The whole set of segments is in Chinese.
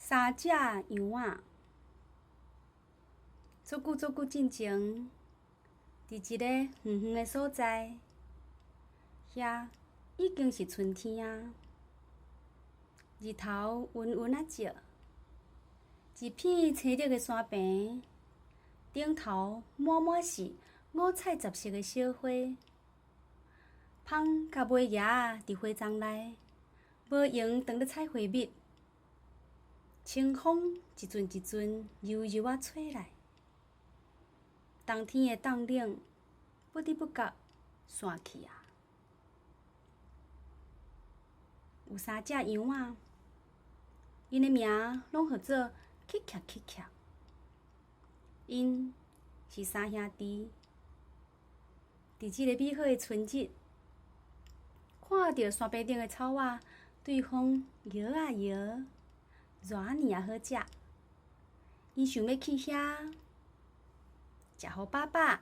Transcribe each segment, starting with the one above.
三只羊仔，足久进前，伫一个远远的所在，遐已经是春天啊。日头温温啊照，一片青绿的山坪，顶头满是五彩十色的小花。蜂甲尾爷伫花丛内，无闲当咧采花蜜。清风一阵一阵柔柔啊吹来，冬天的冻冷不知不觉散去啊。有三只羊仔，因的名拢号做乞巧。因是三兄弟，伫即个美好的春日，看到山边顶的草仔对风摇啊摇，热啊呢啊好食。因想要去遐，食好饱饱，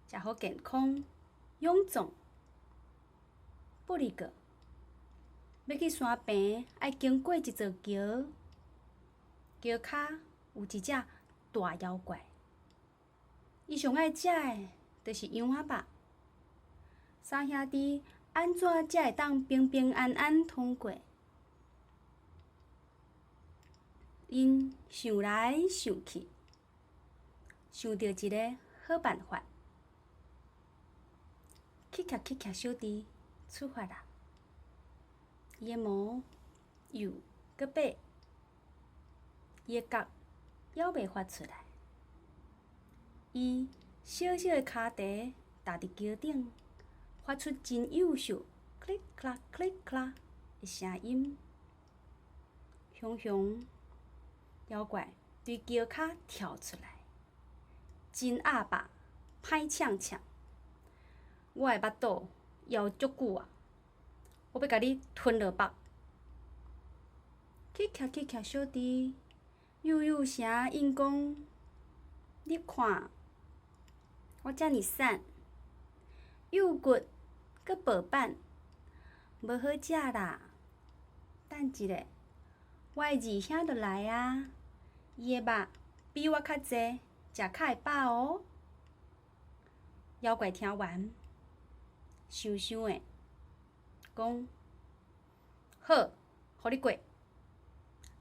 食好健康，勇壮。不哩个，要去山边，爱经过一座桥，桥骹有一只大妖怪。伊上爱食的，就是羊仔肉。三兄弟安怎才会当平平安安通过？因想来想去，想到一个好办法。乞巧小弟出发啦！伊的毛又搁白，伊的角还袂发出来。伊小小的脚蹄踏伫桥顶，发出真幼秀 click clack click clack 的声音。熊妖怪对桥骹跳出来，真鸭肉，歹呛。我的腹肚枵足久啊！我要甲你吞落腹。乞巧小弟幼声应讲：你看，我遮尔瘦，幼骨搁薄板，无好食啦。等一下，我的二兄就来啊！伊的肉比我较济，食较会饱哦。妖怪听完，想的讲：好，互你过。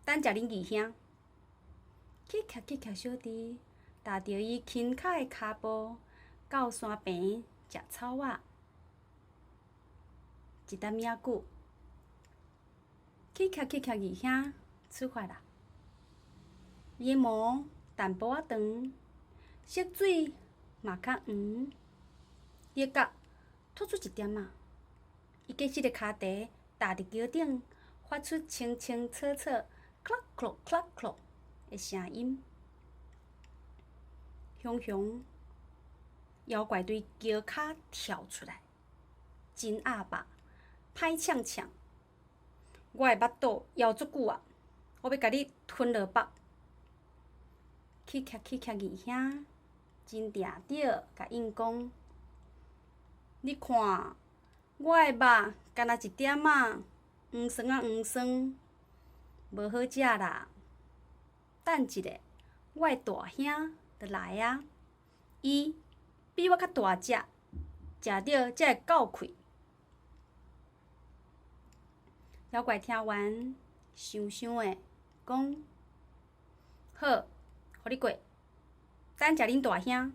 等食恁二兄。乞巧小弟踏着伊轻巧的骹步，到山边食草仔。一点仔久，乞巧二兄出发啦。伊的毛淡薄仔长，色水嘛较黄，伊的角突出一点仔。伊结实的脚蹄踏伫桥顶，发出清楚 clack clack 的声音。熊妖怪对桥骹跳出来，真鸭肉，歹呛。我的腹肚枵足久啊！我要甲你吞落腹。乞巧二兄真定甲应讲：你看，我的肉干那一点仔，黄酸，无好食啦。等一下，我的大兄就来啊！伊比我较大只，食着才会够气。妖怪听完，想的讲：好，互你过。等食恁大兄。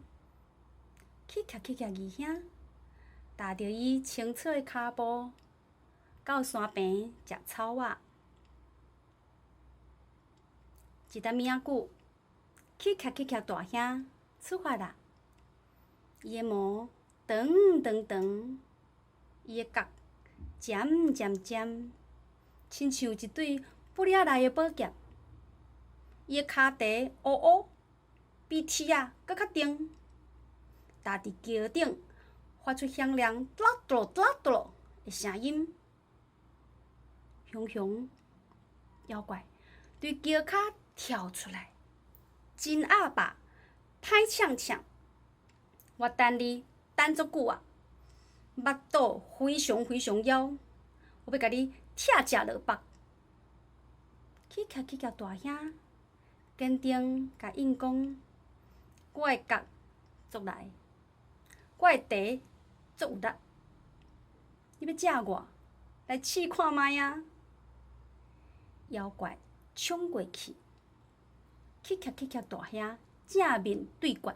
乞巧二兄踏着伊清楚的骹步，到山边食草仔。一点仔久，乞巧大兄出发啦。伊的毛长，伊的角尖，亲像一对不了来的宝剑。伊的脚蹄乌，比铁仔搁较重，踏伫桥顶，发出响亮嘟噜的声音。熊妖怪对桥骹跳出来，真鸭肉，歹呛。我等你等足久啊！腹肚非常枵，我要甲你拆食落腹。去甲大兄坚定甲应讲，我会角作来，我的茶足有力，你要食我，来试看卖啊！妖怪冲过去，去甲大兄正面对决，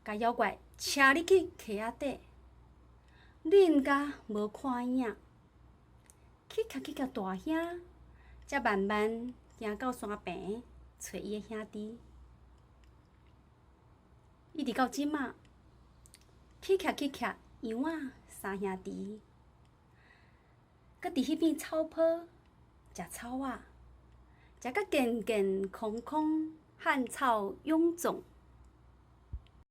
甲妖怪车入去溪仔底，恁甲无看影，去甲大兄才慢慢行到山边找伊的兄弟。一直到即仔，去甲杨仔三兄弟，搁伫迄片草坡食草仔，食甲健健康康，汗草臃肿。